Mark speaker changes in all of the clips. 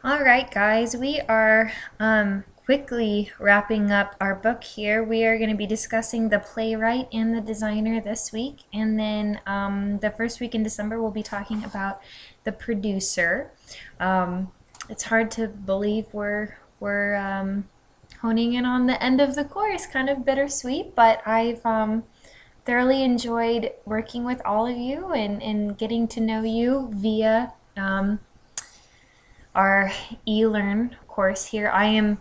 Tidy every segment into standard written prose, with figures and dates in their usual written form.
Speaker 1: All right, guys, we are quickly wrapping up our book here. We are going to be discussing the playwright and the designer this week, and then the first week in December we'll be talking about the producer. It's hard to believe we're honing in on the end of the course, kind of bittersweet, but I've thoroughly enjoyed working with all of you and getting to know you via our e-learn course here. I am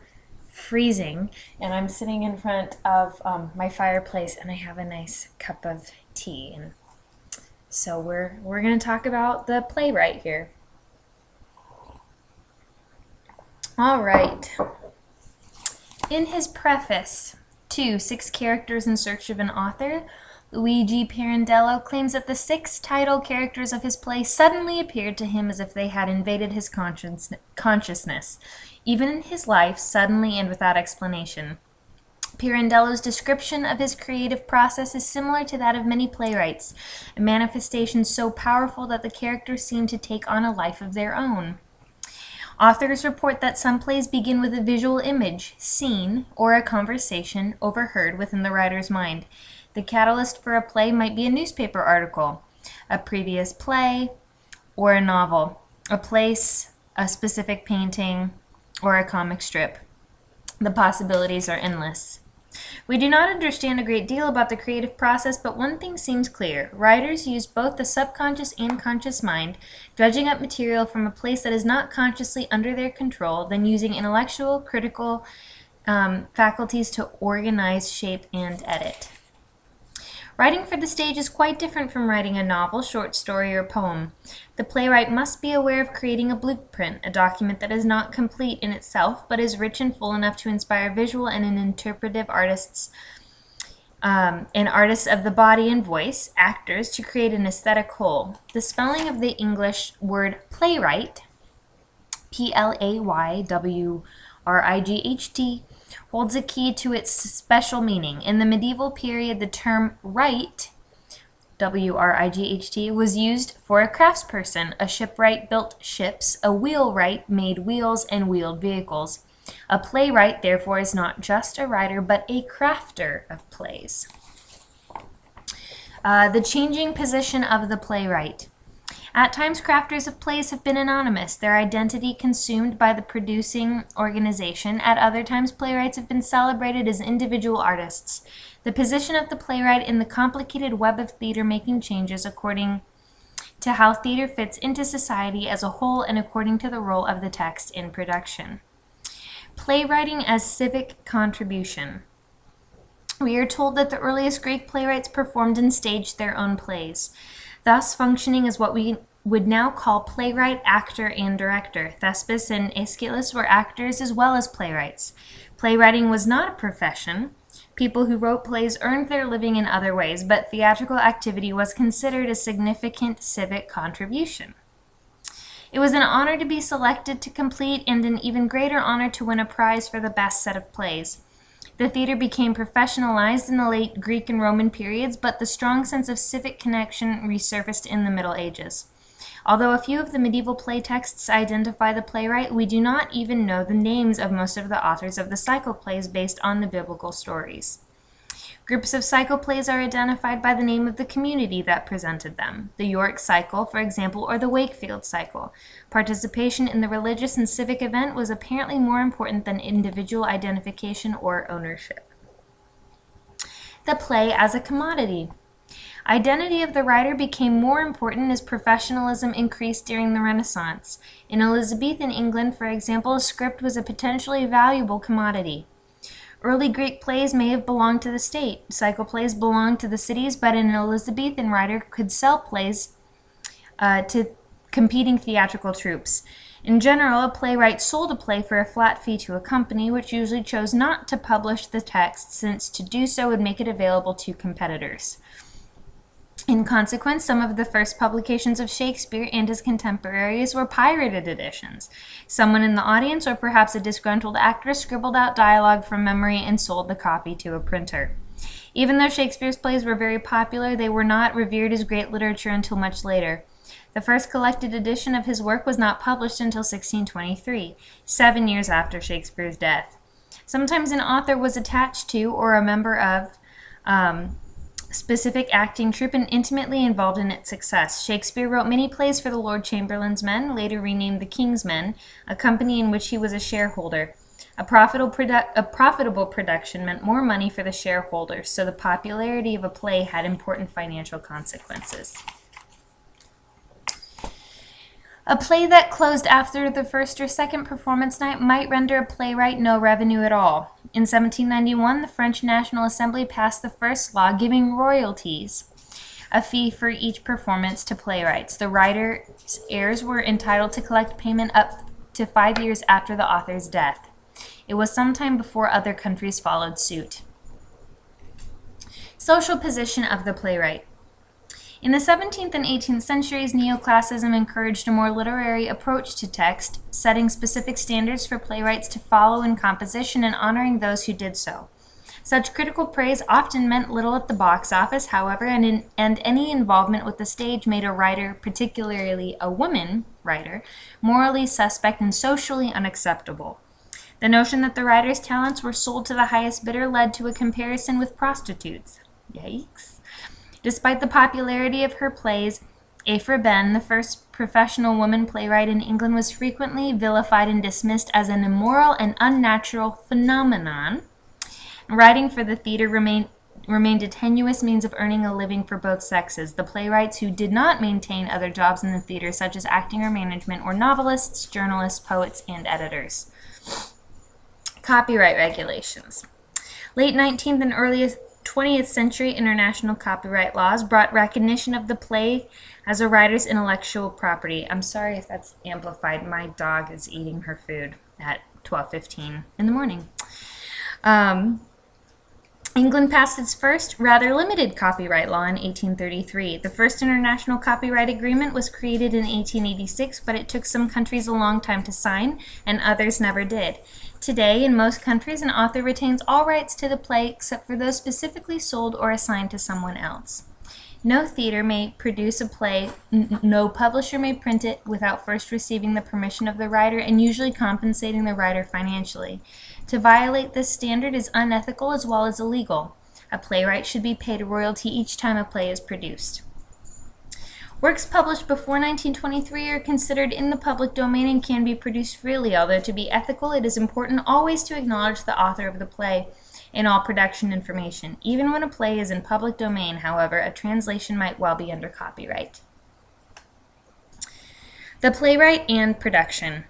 Speaker 1: freezing and I'm sitting in front of my fireplace and I have a nice cup of tea, and so we're going to talk about the playwright here. All right. In his preface to 6 Characters in Search of an Author, Luigi Pirandello claims that the 6 title characters of his play suddenly appeared to him as if they had invaded his consciousness, even in his life, suddenly and without explanation. Pirandello's description of his creative process is similar to that of many playwrights, a manifestation so powerful that the characters seem to take on a life of their own. Authors report that some plays begin with a visual image, scene, or a conversation overheard within the writer's mind. The catalyst for a play might be a newspaper article, a previous play, or a novel, a place, a specific painting, or a comic strip. The possibilities are endless. We do not understand a great deal about the creative process, but one thing seems clear. Writers use both the subconscious and conscious mind, dredging up material from a place that is not consciously under their control, then using intellectual, critical faculties to organize, shape, and edit. Writing for the stage is quite different from writing a novel, short story, or poem. The playwright must be aware of creating a blueprint, a document that is not complete in itself, but is rich and full enough to inspire visual and interpretive artists and artists of the body and voice, actors, to create an aesthetic whole. The spelling of the English word playwright, Playwright, holds a key to its special meaning. In the medieval period, the term wright, Wright, was used for a craftsperson. A shipwright built ships, a wheelwright made wheels and wheeled vehicles. A playwright, therefore, is not just a writer, but a crafter of plays. The changing position of the playwright. At times, crafters of plays have been anonymous, their identity consumed by the producing organization. At other times, playwrights have been celebrated as individual artists. The position of the playwright in the complicated web of theater making changes according to how theater fits into society as a whole and according to the role of the text in production. Playwriting as civic contribution. We are told that the earliest Greek playwrights performed and staged their own plays, thus functioning as what we would now call playwright, actor, and director. Thespis and Aeschylus were actors as well as playwrights. Playwriting was not a profession. People who wrote plays earned their living in other ways, but theatrical activity was considered a significant civic contribution. It was an honor to be selected to complete, and an even greater honor to win a prize for the best set of plays. The theater became professionalized in the late Greek and Roman periods, but the strong sense of civic connection resurfaced in the Middle Ages. Although a few of the medieval play texts identify the playwright, we do not even know the names of most of the authors of the cycle plays based on the biblical stories. Groups of cycle plays are identified by the name of the community that presented them. The York Cycle, for example, or the Wakefield Cycle. Participation in the religious and civic event was apparently more important than individual identification or ownership. The play as a commodity. Identity of the writer became more important as professionalism increased during the Renaissance. In Elizabethan England, for example, a script was a potentially valuable commodity. Early Greek plays may have belonged to the state. Cycle plays belonged to the cities, but an Elizabethan writer could sell plays to competing theatrical troupes. In general, a playwright sold a play for a flat fee to a company, which usually chose not to publish the text, since to do so would make it available to competitors. In consequence, some of the first publications of Shakespeare and his contemporaries were pirated editions. Someone in the audience, or perhaps a disgruntled actress, scribbled out dialogue from memory and sold the copy to a printer. Even though Shakespeare's plays were very popular, they were not revered as great literature until much later. The first collected edition of his work was not published until 1623, 7 years after Shakespeare's death. Sometimes an author was attached to or a member of specific acting troupe and intimately involved in its success. Shakespeare wrote many plays for the Lord Chamberlain's Men, later renamed the King's Men, a company in which he was a shareholder. A profitable production meant more money for the shareholders, so the popularity of a play had important financial consequences. A play that closed after the first or second performance night might render a playwright no revenue at all. In 1791, the French National Assembly passed the first law giving royalties, a fee for each performance, to playwrights. The writer's heirs were entitled to collect payment up to 5 years after the author's death. It was some time before other countries followed suit. Social position of the playwright. In the 17th and 18th centuries, neoclassicism encouraged a more literary approach to text, setting specific standards for playwrights to follow in composition and honoring those who did so. Such critical praise often meant little at the box office, however, and any involvement with the stage made a writer, particularly a woman writer, morally suspect and socially unacceptable. The notion that the writer's talents were sold to the highest bidder led to a comparison with prostitutes. Yikes. Despite the popularity of her plays, Aphra Behn, the first professional woman playwright in England, was frequently vilified and dismissed as an immoral and unnatural phenomenon. Writing for the theater remained a tenuous means of earning a living for both sexes. The playwrights who did not maintain other jobs in the theater, such as acting or management, were novelists, journalists, poets, and editors. Copyright regulations. Late 19th and early 20th century international copyright laws brought recognition of the play as a writer's intellectual property. I'm sorry if that's amplified. My dog is eating her food at 12:15 in the morning. England passed its first, rather limited copyright law in 1833. The first international copyright agreement was created in 1886, but it took some countries a long time to sign, and others never did. Today, in most countries, an author retains all rights to the play except for those specifically sold or assigned to someone else. No theater may produce a play, no publisher may print it without first receiving the permission of the writer and usually compensating the writer financially. To violate this standard is unethical as well as illegal. A playwright should be paid a royalty each time a play is produced. Works published before 1923 are considered in the public domain and can be produced freely, although to be ethical, it is important always to acknowledge the author of the play in all production information. Even when a play is in public domain, however, a translation might well be under copyright. The playwright and production.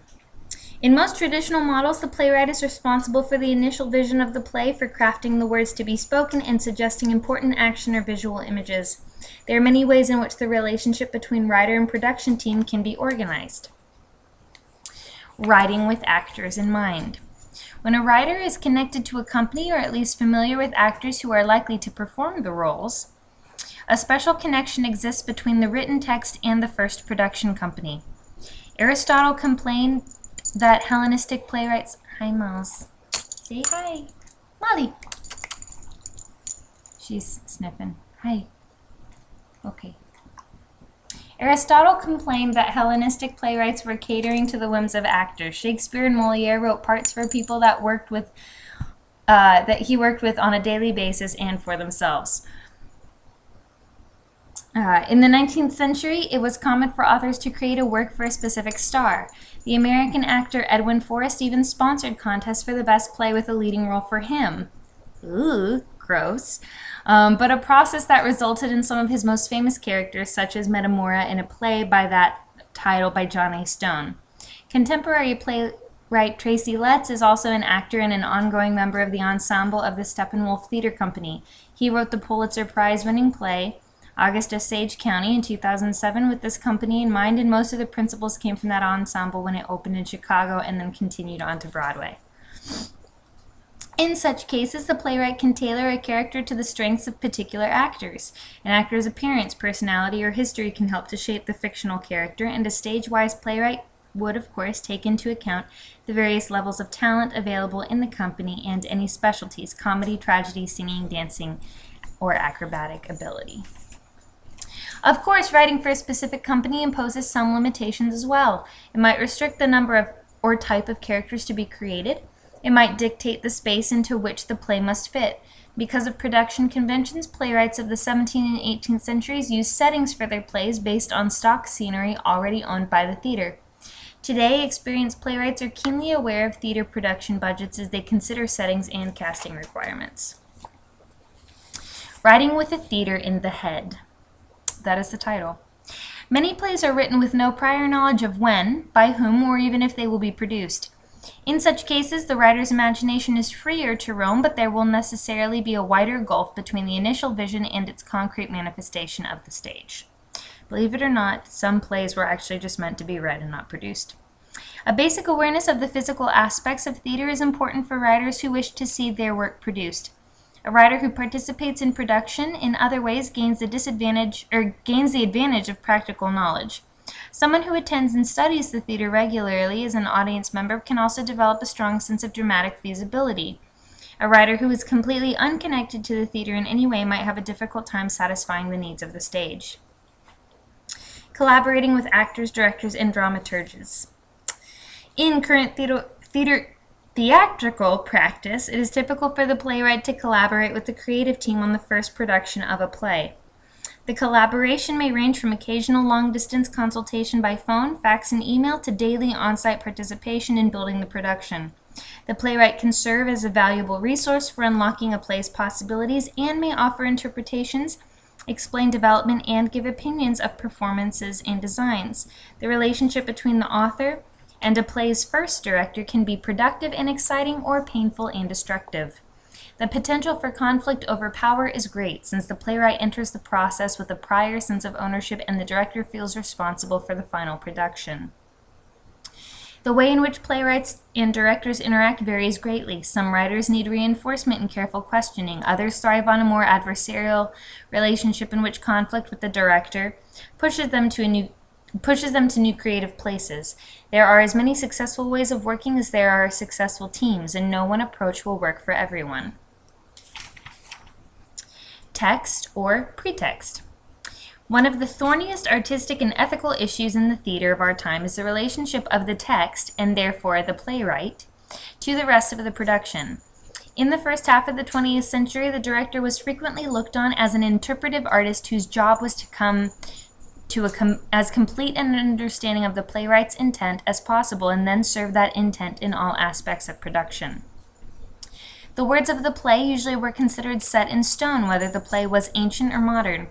Speaker 1: In most traditional models, the playwright is responsible for the initial vision of the play, for crafting the words to be spoken and suggesting important action or visual images. There are many ways in which the relationship between writer and production team can be organized. Writing with actors in mind. When a writer is connected to a company or at least familiar with actors who are likely to perform the roles, a special connection exists between the written text and the first production company. Aristotle complained that Hellenistic playwrights... Hi, Miles. Say hi. Molly. She's sniffing. Hi. Okay. Aristotle complained that Hellenistic playwrights were catering to the whims of actors. Shakespeare and Moliere wrote parts for people that he worked with on a daily basis and for themselves. In the 19th century, it was common for authors to create a work for a specific star. The American actor Edwin Forrest even sponsored contests for the best play with a leading role for him. Ooh, gross. But a process that resulted in some of his most famous characters, such as Metamora in a play by that title by John A. Stone. Contemporary playwright Tracy Letts is also an actor and an ongoing member of the ensemble of the Steppenwolf Theater Company. He wrote the Pulitzer Prize-winning play August Osage County in 2007 with this company in mind, and most of the principals came from that ensemble when it opened in Chicago and then continued on to Broadway. In such cases, the playwright can tailor a character to the strengths of particular actors. An actor's appearance, personality, or history can help to shape the fictional character, and a stage-wise playwright would, of course, take into account the various levels of talent available in the company and any specialties, comedy, tragedy, singing, dancing, or acrobatic ability. Of course, writing for a specific company imposes some limitations as well. It might restrict the number of or type of characters to be created. It might dictate the space into which the play must fit. Because of production conventions, playwrights of the 17th and 18th centuries used settings for their plays based on stock scenery already owned by the theater. Today, experienced playwrights are keenly aware of theater production budgets as they consider settings and casting requirements. Writing with a theater in the head. That is the title. Many plays are written with no prior knowledge of when, by whom, or even if they will be produced. In such cases, the writer's imagination is freer to roam, but there will necessarily be a wider gulf between the initial vision and its concrete manifestation of the stage. Believe it or not, some plays were actually just meant to be read and not produced. A basic awareness of the physical aspects of theater is important for writers who wish to see their work produced. A writer who participates in production in other ways gains the advantage of practical knowledge. Someone who attends and studies the theater regularly as an audience member can also develop a strong sense of dramatic feasibility. A writer who is completely unconnected to the theater in any way might have a difficult time satisfying the needs of the stage. Collaborating with actors, directors, and dramaturgs. In current theatrical practice, it is typical for the playwright to collaborate with the creative team on the first production of a play. The collaboration may range from occasional long-distance consultation by phone, fax, and email to daily on-site participation in building the production. The playwright can serve as a valuable resource for unlocking a play's possibilities and may offer interpretations, explain development, and give opinions of performances and designs. The relationship between the author and a play's first director can be productive and exciting or painful and destructive. The potential for conflict over power is great, since the playwright enters the process with a prior sense of ownership and the director feels responsible for the final production. The way in which playwrights and directors interact varies greatly. Some writers need reinforcement and careful questioning. Others thrive on a more adversarial relationship in which conflict with the director pushes them to new creative places. There are as many successful ways of working as there are successful teams, and no one approach will work for everyone. Text or pretext. One of the thorniest artistic and ethical issues in the theater of our time is the relationship of the text, and therefore the playwright, to the rest of the production. In the first half of the 20th century, the director was frequently looked on as an interpretive artist whose job was to come to as complete an understanding of the playwright's intent as possible and then serve that intent in all aspects of production. The words of the play usually were considered set in stone, whether the play was ancient or modern.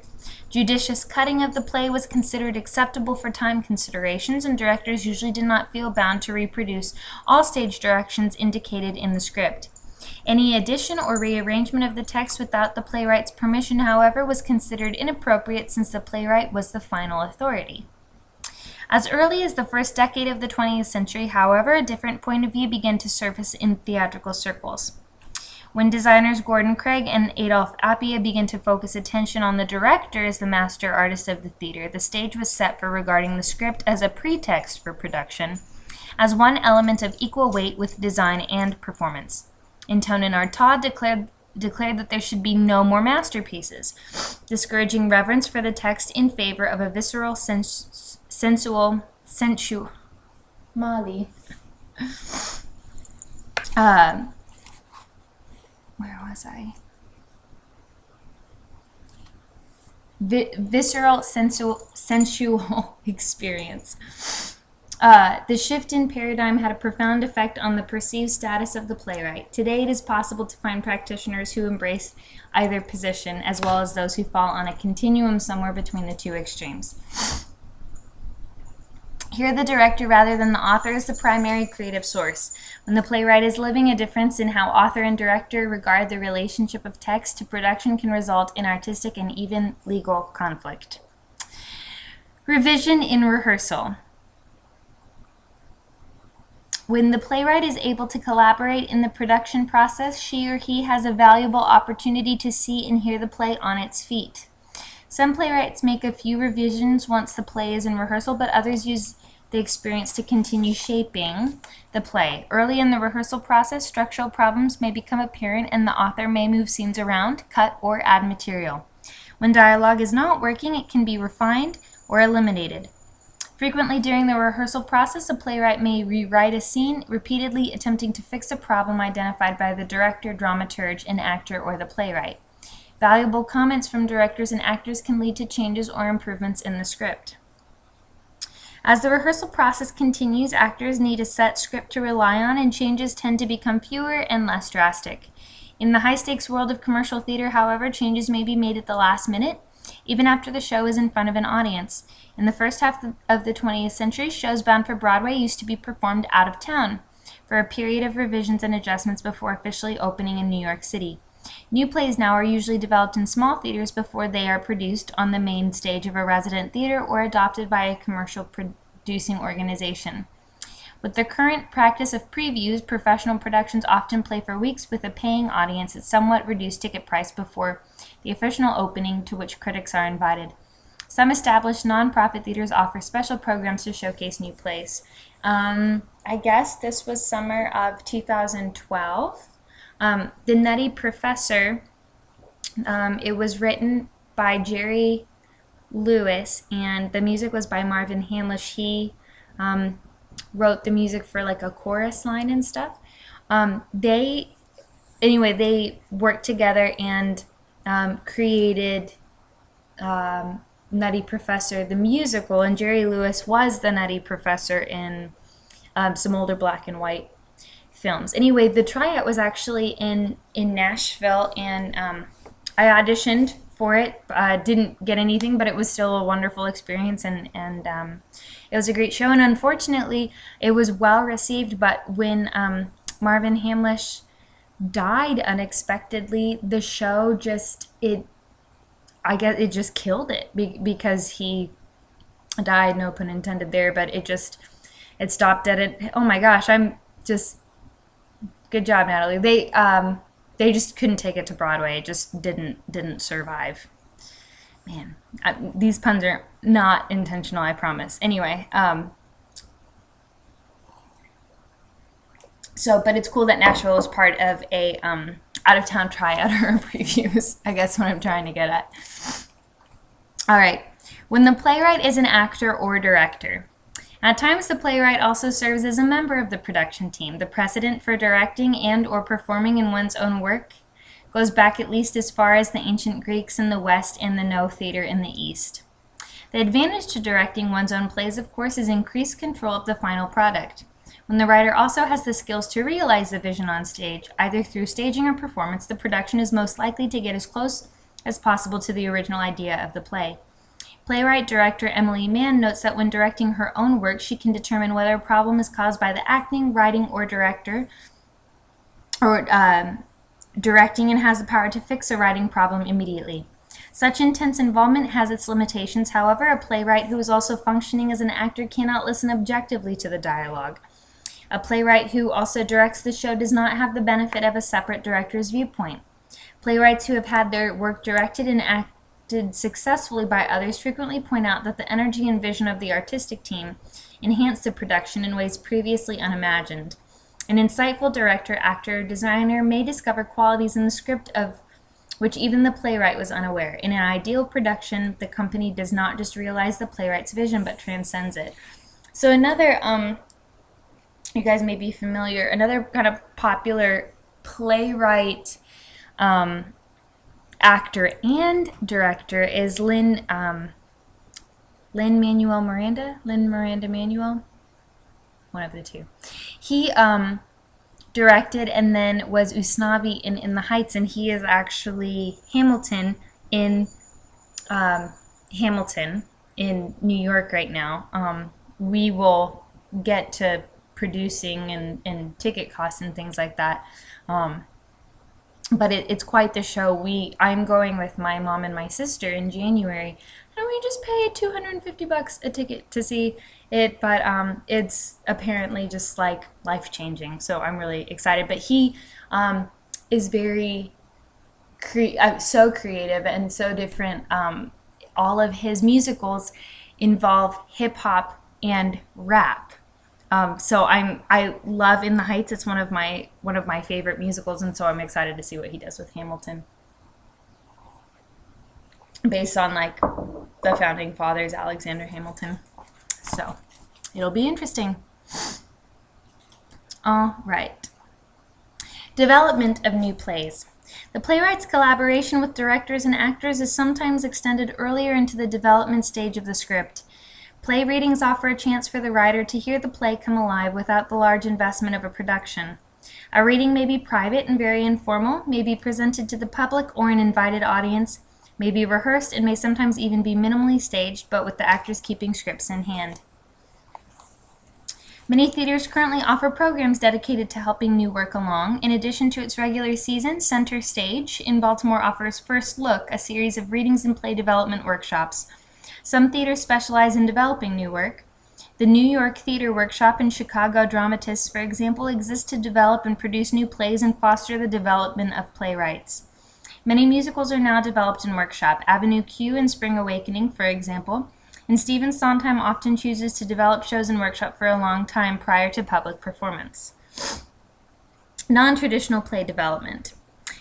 Speaker 1: Judicious cutting of the play was considered acceptable for time considerations, and directors usually did not feel bound to reproduce all stage directions indicated in the script. Any addition or rearrangement of the text without the playwright's permission, however, was considered inappropriate since the playwright was the final authority. As early as the first decade of the 20th century, however, a different point of view began to surface in theatrical circles. When designers Gordon Craig and Adolphe Appia began to focus attention on the director as the master artist of the theater, the stage was set for regarding the script as a pretext for production, as one element of equal weight with design and performance. Antonin Artaud declared that there should be no more masterpieces, discouraging reverence for the text in favor of a visceral, sensual Mali. Where was I? Visceral, sensual experience. The shift in paradigm had a profound effect on the perceived status of the playwright. Today it is possible to find practitioners who embrace either position, as well as those who fall on a continuum somewhere between the two extremes. Here the director rather than the author is the primary creative source. When the playwright is living, a difference in how author and director regard the relationship of text to production can result in artistic and even legal conflict. Revision in rehearsal. When the playwright is able to collaborate in the production process, she or he has a valuable opportunity to see and hear the play on its feet. Some playwrights make a few revisions once the play is in rehearsal, but others use the experience to continue shaping the play. Early in the rehearsal process, structural problems may become apparent and the author may move scenes around, cut, or add material. When dialogue is not working, it can be refined or eliminated. Frequently during the rehearsal process, a playwright may rewrite a scene, repeatedly attempting to fix a problem identified by the director, dramaturge, an actor, or the playwright. Valuable comments from directors and actors can lead to changes or improvements in the script. As the rehearsal process continues, actors need a set script to rely on, and changes tend to become fewer and less drastic. In the high-stakes world of commercial theater, however, changes may be made at the last minute, even after the show is in front of an audience. In the first half of the 20th century, shows bound for Broadway used to be performed out of town for a period of revisions and adjustments before officially opening in New York City. New plays now are usually developed in small theaters before they are produced on the main stage of a resident theater or adopted by a commercial producing organization. With the current practice of previews, professional productions often play for weeks with a paying audience at somewhat reduced ticket price before the official opening, to which critics are invited. Some established nonprofit theaters offer special programs to showcase new plays. I guess this was summer of 2012. The Nutty Professor, it was written by Jerry Lewis, and the music was by Marvin Hamlish. He wrote the music for like a chorus line and stuff. They worked together and created Nutty Professor, the musical, and Jerry Lewis was the Nutty Professor in some older black and white films. Anyway, the tryout was actually in Nashville, and I auditioned for it. Didn't get anything, but it was still a wonderful experience, and it was a great show. And unfortunately, it was well received, but when Marvin Hamlish died unexpectedly, the show just killed it because he died, no pun intended there, but it stopped at it. Oh my gosh, good job, Natalie. They just couldn't take it to Broadway. It just didn't survive. Man, these puns are not intentional, I promise. Anyway, but it's cool that Nashville is part of a out-of-town tryout or previews. I guess what I'm trying to get at. All right. When the playwright is an actor or director. At times, the playwright also serves as a member of the production team. The precedent for directing and or performing in one's own work goes back at least as far as the ancient Greeks in the West and the No theater in the East. The advantage to directing one's own plays, of course, is increased control of the final product. When the writer also has the skills to realize the vision on stage, either through staging or performance, the production is most likely to get as close as possible to the original idea of the play. Playwright director Emily Mann notes that when directing her own work, she can determine whether a problem is caused by the acting, writing, or directing, and has the power to fix a writing problem immediately. Such intense involvement has its limitations. However, a playwright who is also functioning as an actor cannot listen objectively to the dialogue. A playwright who also directs the show does not have the benefit of a separate director's viewpoint. Playwrights who have had their work directed and acted successfully by others frequently point out that the energy and vision of the artistic team enhance the production in ways previously unimagined. An insightful director, actor, or designer may discover qualities in the script of which even the playwright was unaware. In an ideal production, the company does not just realize the playwright's vision, but transcends it. So another, you guys may be familiar, another kind of popular playwright, actor and director is Lin-Manuel Miranda. Lin-Miranda Manuel, one of the two. He directed and then was Usnavi in The Heights, and he is actually Hamilton in New York right now. We will get to producing and ticket costs and things like that. But it's quite the show. I'm going with my mom and my sister in January, and we just paid $250 a ticket to see it. But it's apparently just like life-changing, so I'm really excited. But he is very so creative and so different. All of his musicals involve hip-hop and rap. So I love In the Heights. It's one of my favorite musicals, and so I'm excited to see what he does with Hamilton. based on like the founding fathers, Alexander Hamilton. So it'll be interesting. All right. Development of new plays. The playwright's collaboration with directors and actors is sometimes extended earlier into the development stage of the script. Play readings offer a chance for the writer to hear the play come alive without the large investment of a production. A reading may be private and very informal, may be presented to the public or an invited audience, may be rehearsed, and may sometimes even be minimally staged, but with the actors keeping scripts in hand. Many theaters currently offer programs dedicated to helping new work along. In addition to its regular season, Center Stage in Baltimore offers First Look, a series of readings and play development workshops. Some theaters specialize in developing new work. The New York Theater Workshop and Chicago Dramatists, for example, exist to develop and produce new plays and foster the development of playwrights. Many musicals are now developed in workshop. Avenue Q and Spring Awakening, for example, and Stephen Sondheim often chooses to develop shows in workshop for a long time prior to public performance. Non-traditional play development.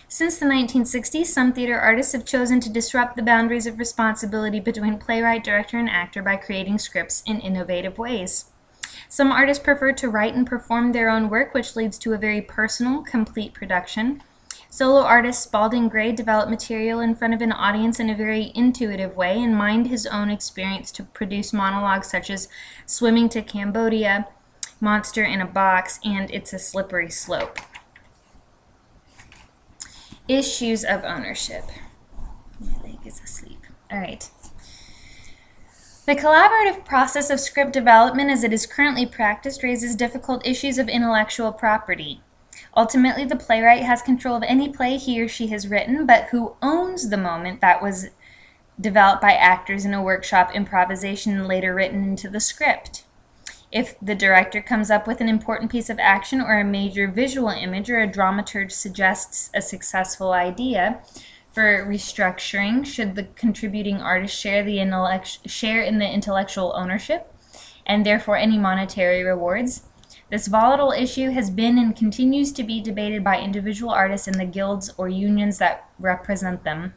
Speaker 1: Since the 1960s, some theater artists have chosen to disrupt the boundaries of responsibility between playwright, director, and actor by creating scripts in innovative ways. Some artists prefer to write and perform their own work, which leads to a very personal, complete production. Solo artist Spalding Gray developed material in front of an audience in a very intuitive way and mined his own experience to produce monologues such as Swimming to Cambodia, Monster in a Box, and It's a Slippery Slope. Issues of ownership. My leg is asleep. All right. The collaborative process of script development as it is currently practiced raises difficult issues of intellectual property. Ultimately, the playwright has control of any play he or she has written, but who owns the moment that was developed by actors in a workshop improvisation and later written into the script? If the director comes up with an important piece of action or a major visual image, or a dramaturge suggests a successful idea for restructuring, should the contributing artist share in the intellectual ownership and therefore any monetary rewards? This volatile issue has been and continues to be debated by individual artists and the guilds or unions that represent them.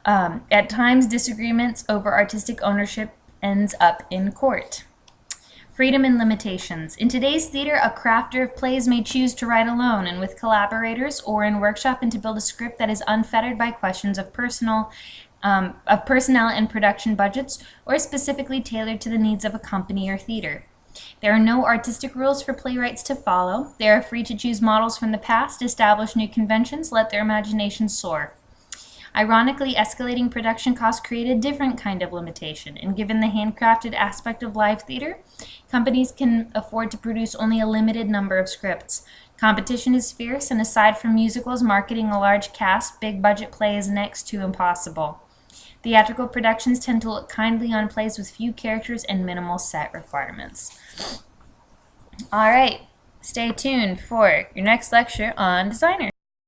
Speaker 1: At times, disagreements over artistic ownership ends up in court. Freedom and limitations. In today's theater, a crafter of plays may choose to write alone and with collaborators or in workshop and to build a script that is unfettered by questions of personnel and production budgets, or specifically tailored to the needs of a company or theater. There are no artistic rules for playwrights to follow. They are free to choose models from the past, establish new conventions, let their imaginations soar. Ironically, escalating production costs create a different kind of limitation, and given the handcrafted aspect of live theater, companies can afford to produce only a limited number of scripts. Competition is fierce, and aside from musicals, marketing a large cast, big budget play is next to impossible. Theatrical productions tend to look kindly on plays with few characters and minimal set requirements. All right, stay tuned for your next lecture on designers.